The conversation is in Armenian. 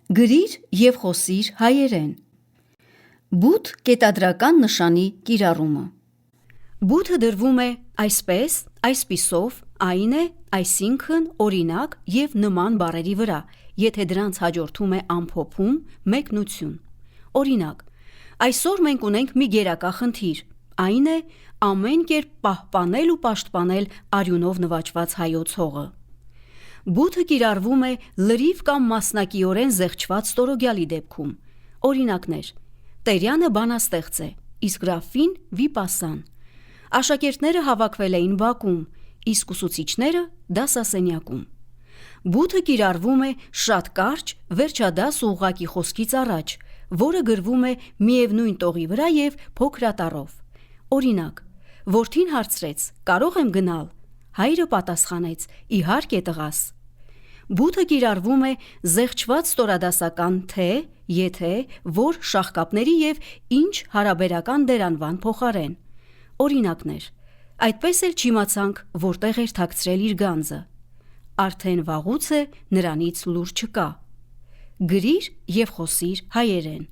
Գրիր և խոսիր հայերեն։ Բութ կետադրական նշանի կիրառումը։ Բութը դրվում է այսպես, այսպիսով, այն է, այսինքն, օրինակ և նման բառերի վրա, եթե դրանց հաջորդում է ամփոփում, մեկնություն։ Օրինակ, այսօր մենք ունենք մի գերակա խնդիր, այն է ամեն կերպ պահպանել ու պաշտպանել արյունով նվաճված Հայոց հողը։ Բութը կիրառվում է լրիվ կամ մասնակիորեն զեղչված ստորոգյալի դեպքում։ Օրինակներ. Տերյանը բանաստեղծ է, իսկ Ռաֆին վիպասան։ Աշակերտները հավաքվել էին բակում, իսկ ուսուցիչները դասասենյակում։ Բութը կիրառվում է շատ կարճ, վերջադաս ու ուղղակի խոսքից առաջ, որը գրվում է միևնույն տողի վրա և փոքրատառով։ Օրինակ. Որդին հարցրեց. «Կարո՞ղ եմ գնալ»։ Հայրը պատասխանեց. «Իհարկե, տղաս»։ Բութը կիրառվում է զեղչված ստորադասական թե, եթե, որ, շաղկապների և ինչ հարաբերական դերանվան փոխարեն։ Օրինակներ. Այդպես էլ չիմացանք որտեղ էր թաքցրել իր գանձը։ Արդեն վաղուց է, նրանից լուր չկա։ Գրիր և խոսիր հայերեն։